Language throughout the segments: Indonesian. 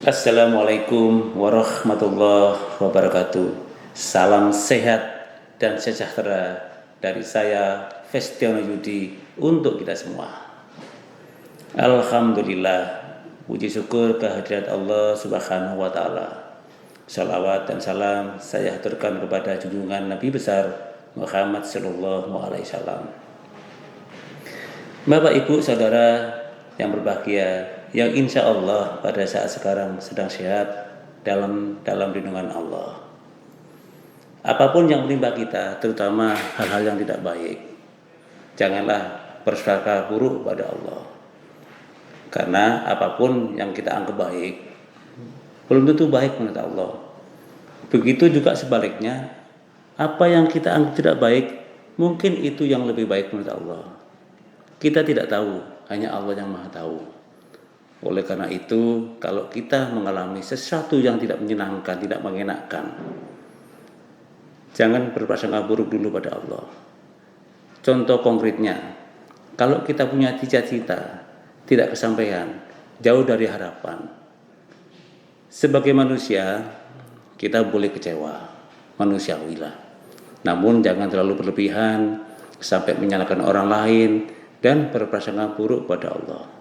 Assalamualaikum warahmatullahi wabarakatuh. Salam sehat dan sejahtera dari saya, Festiono Yudi, untuk kita semua. Alhamdulillah, puji syukur kehadirat Allah Subhanahu wa Ta'ala. Salawat dan salam saya haturkan kepada junjungan Nabi besar Muhammad Sallallahu Alaihi Wasallam. Bapak, Ibu, Saudara yang berbahagia, yang insya Allah pada saat sekarang sedang sehat dalam lindungan Allah. Apapun yang menimpa kita, terutama hal-hal yang tidak baik, janganlah berprasangka buruk pada Allah. Karena apapun yang kita anggap baik, belum tentu baik menurut Allah. Begitu juga sebaliknya, apa yang kita anggap tidak baik, mungkin itu yang lebih baik menurut Allah. Kita tidak tahu, hanya Allah yang Maha Tahu. Oleh karena itu, kalau kita mengalami sesuatu yang tidak menyenangkan, tidak mengenakan, jangan berprasangka buruk dulu pada Allah. Contoh konkretnya, kalau kita punya cita-cita tidak kesampaian, jauh dari harapan, sebagai manusia kita boleh kecewa, manusiawilah. Namun jangan terlalu berlebihan sampai menyalahkan orang lain dan berprasangka buruk pada Allah.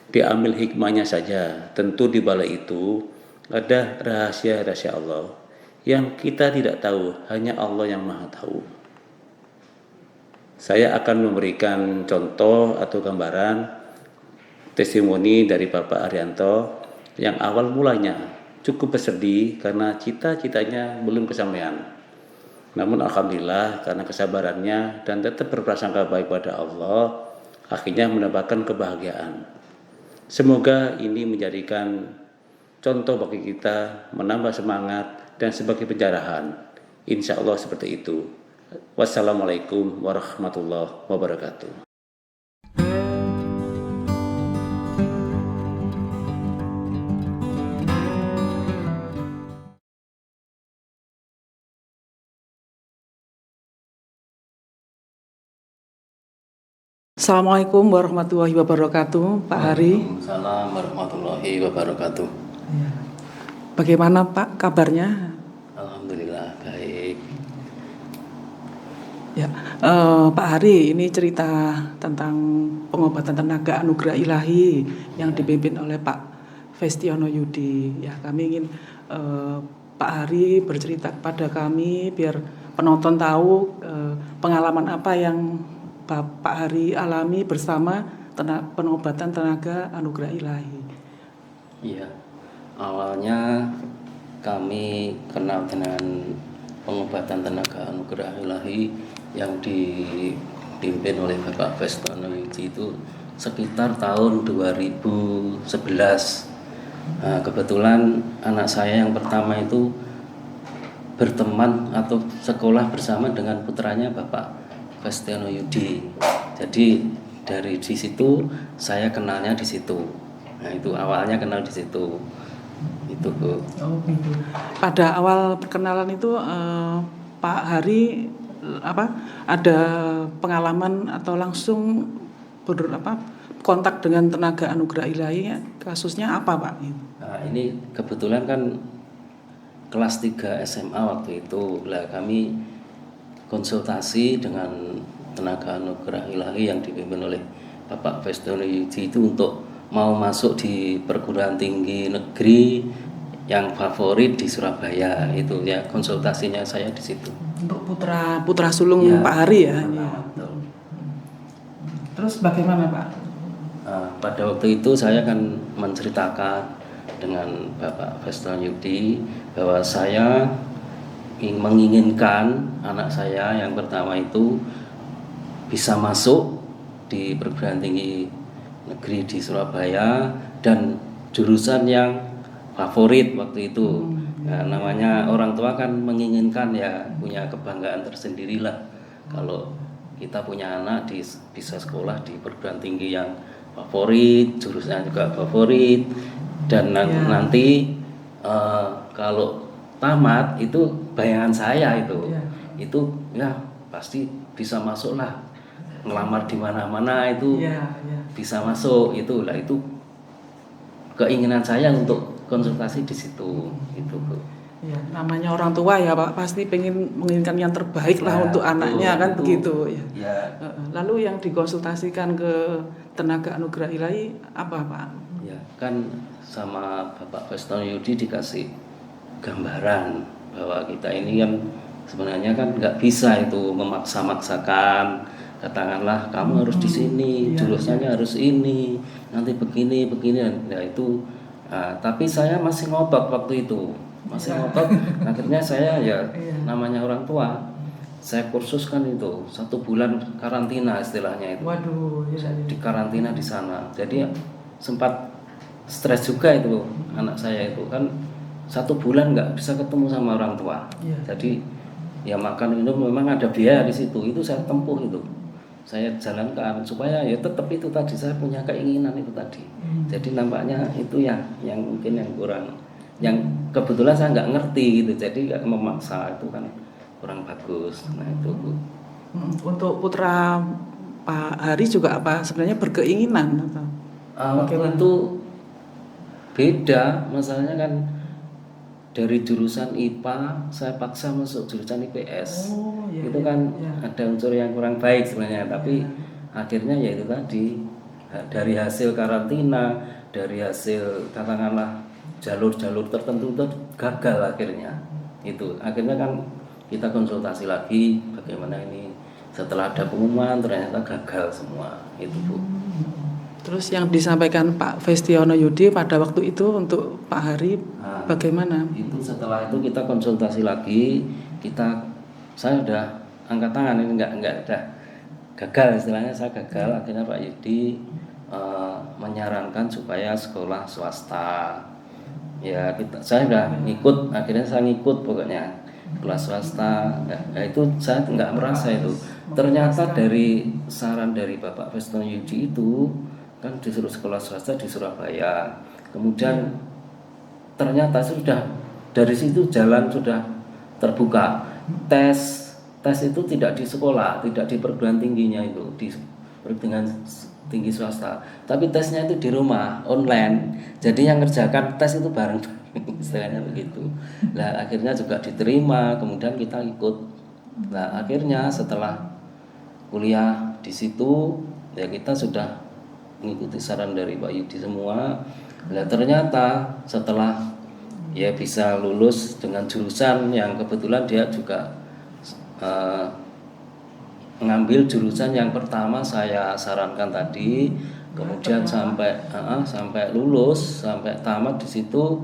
Diambil hikmahnya saja. Tentu di balik itu ada rahasia-rahasia Allah yang kita tidak tahu, hanya Allah yang Maha Tahu. Saya akan memberikan contoh atau gambaran testimoni dari Bapak Arianto yang awal mulanya cukup bersedih karena cita-citanya belum kesampaian. Namun alhamdulillah karena kesabarannya dan tetap berprasangka baik pada Allah, akhirnya mendapatkan kebahagiaan. Semoga ini menjadikan contoh bagi kita, menambah semangat dan sebagai penjarahan. Insya Allah seperti itu. Wassalamualaikum warahmatullahi wabarakatuh. Assalamualaikum warahmatullahi wabarakatuh, Pak Hari. Waalaikumsalam warahmatullahi wabarakatuh. Bagaimana Pak kabarnya? Alhamdulillah baik. Ya, Pak Hari, ini cerita tentang pengobatan tenaga anugerah ilahi yang dipimpin oleh Pak Festiono Yudi. Ya, kami ingin Pak Hari bercerita kepada kami biar penonton tahu pengalaman apa yang Pak Hari alami bersama pengobatan tenaga anugerah ilahi. Iya, awalnya kami kenal dengan pengobatan tenaga anugerah ilahi yang dipimpin oleh Bapak Festiono Yudi itu sekitar tahun 2011. Nah, kebetulan anak saya yang pertama itu berteman atau sekolah bersama dengan putranya Bapak Festiono Yudi. Jadi dari di situ saya kenalnya di situ. Nah, itu awalnya kenal di situ. Itu Bu. Oh, gitu. Pada awal perkenalan itu Pak Hari ada pengalaman atau langsung kontak dengan tenaga anugerah ilahi, kasusnya apa Pak? Nah, ini kebetulan kan kelas 3 SMA waktu itu. Lah kami konsultasi dengan tenaga anugerah ilahi yang dipimpin oleh Bapak Festiono Yudi itu untuk mau masuk di perguruan tinggi negeri yang favorit di Surabaya. Itu ya konsultasinya saya di situ. Untuk putra sulung ya, Pak Hari ya. Betul. Terus bagaimana Pak? Nah, pada waktu itu saya kan menceritakan dengan Bapak Festiono Yudi bahwa saya menginginkan anak saya yang pertama itu bisa masuk di perguruan tinggi negeri di Surabaya dan jurusan yang favorit waktu itu. Nah, namanya orang tua kan menginginkan ya punya kebanggaan tersendirilah kalau kita punya anak bisa sekolah di perguruan tinggi yang favorit, jurusan juga favorit dan nanti kalau tamat itu bayangan saya itu ya pasti bisa masuk lah, ngelamar di mana-mana itu bisa masuk, itulah itu keinginan saya untuk konsultasi di situ itu Bu. Ya, namanya orang tua ya Pak, pasti pengen menginginkan yang terbaik lah Ya, untuk anaknya kan itu. begitu ya. Ya, Lalu yang dikonsultasikan ke tenaga anugerah ilahi apa Pak? ya kan sama Bapak Feston Yudi dikasih gambaran bahwa kita ini kan sebenarnya kan nggak bisa itu memaksa-maksakan, katakanlah kamu harus di sini, jurusannya harus ini, nanti begini nah itu. Tapi saya masih ngotot waktu itu, masih ngotot. Akhirnya saya ya namanya orang tua, saya kursuskan itu 1 bulan karantina istilahnya itu. Waduh, Di karantina di sana, jadi sempat stres juga itu anak saya itu kan 1 bulan nggak bisa ketemu sama orang tua. Jadi ya makan minum memang ada biaya di situ, itu saya tempuh itu, saya jalankan supaya ya tetap itu tadi saya punya keinginan itu tadi. Jadi nampaknya itu yang mungkin yang kurang, yang kebetulan saya nggak ngerti gitu, jadi nggak memaksa, itu kan kurang bagus. Nah itu Bu. Untuk putra Pak Hari juga apa sebenarnya berkeinginan atau? Waktu itu beda masalahnya kan, dari jurusan IPA saya paksa masuk jurusan IPS. Itu kan ada unsur yang kurang baik sebenarnya, tapi akhirnya ya itu tadi, dari hasil karantina, dari hasil katakanlah jalur-jalur tertentu itu gagal akhirnya. Itu akhirnya kan kita konsultasi lagi bagaimana ini, setelah ada pengumuman ternyata gagal semua itu Bu. Terus yang disampaikan Pak Festiono Yudi pada waktu itu untuk Pak Hari bagaimana? Itu setelah itu kita konsultasi lagi, saya udah angkat tangan, ini enggak udah gagal istilahnya, saya gagal. Akhirnya Pak Yudi menyarankan supaya sekolah swasta. Ya saya udah ngikut, akhirnya saya ngikut pokoknya kelas swasta. Nah, itu saya nggak merasa itu. Ternyata dari saran dari Bapak Feston Yudi itu kan disuruh sekolah swasta di Surabaya. Kemudian ternyata sudah dari situ jalan sudah terbuka. Tes itu tidak di sekolah, tidak di perguruan tingginya itu, di perguruan tinggi swasta. Tapi tesnya itu di rumah, online. Jadi yang ngerjakan tes itu bareng, istilahnya begitu. Nah akhirnya juga diterima, kemudian kita ikut. Nah akhirnya setelah kuliah di situ, ya kita sudah mengikuti saran dari Pak Yudi semua. Nah ternyata setelah ya bisa lulus dengan jurusan yang kebetulan dia juga mengambil jurusan yang pertama saya sarankan tadi, kemudian sampai lulus, sampai tamat di situ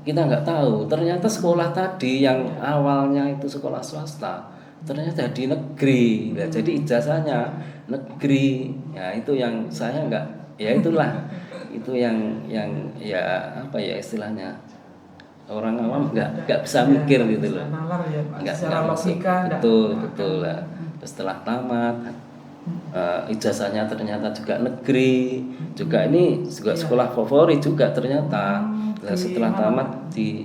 kita nggak tahu ternyata sekolah tadi yang awalnya itu sekolah swasta ternyata di negeri. Nah, jadi ijazahnya negeri. Ya itu yang saya nggak, ya itulah itu yang ya apa ya istilahnya, orang awam nggak bisa mikir gitu loh. Nggak logika. Betul lah. Setelah tamat ijazahnya ternyata juga negeri, juga ini juga sekolah favorit juga ternyata. Nah, setelah tamat di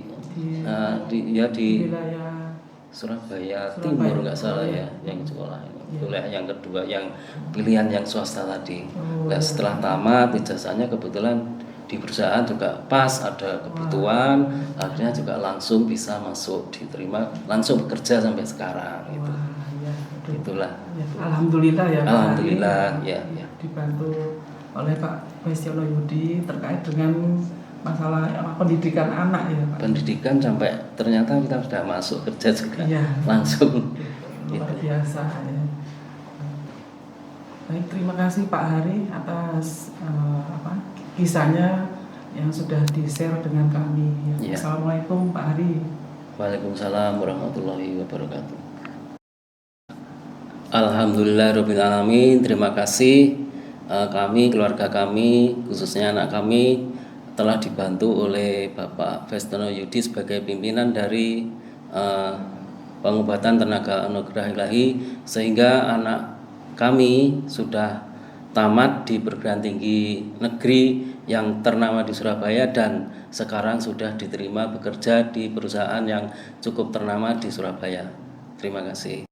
Surabaya Timur nggak salah ya yang sekolah ini. Kuliah yang kedua yang pilihan yang swasta tadi. Nah, setelah tamat ijazahnya kebetulan di perusahaan juga pas ada kebutuhan, akhirnya juga langsung bisa masuk, diterima, langsung bekerja sampai sekarang gitu. Itulah. Alhamdulillah ya Pak. Alhamdulillah ya. Dibantu oleh Pak Festiono Yudi terkait dengan masalah pendidikan anak ya Pak. Pendidikan sampai ternyata kita sudah masuk kerja juga langsung. Luar biasa ya. Baik, terima kasih Pak Hari atas kisahnya yang sudah di-share dengan kami. Ya. Assalamualaikum Pak Hari. Waalaikumsalam warahmatullahi wabarakatuh. Alhamdulillahirrahmanirrahim. Terima kasih kami, keluarga kami, khususnya anak kami telah dibantu oleh Bapak Festiono Yudi sebagai pimpinan dari pengobatan tenaga anugerah ilahi, sehingga anak kami sudah tamat di perguruan tinggi negeri yang ternama di Surabaya dan sekarang sudah diterima bekerja di perusahaan yang cukup ternama di Surabaya. Terima kasih.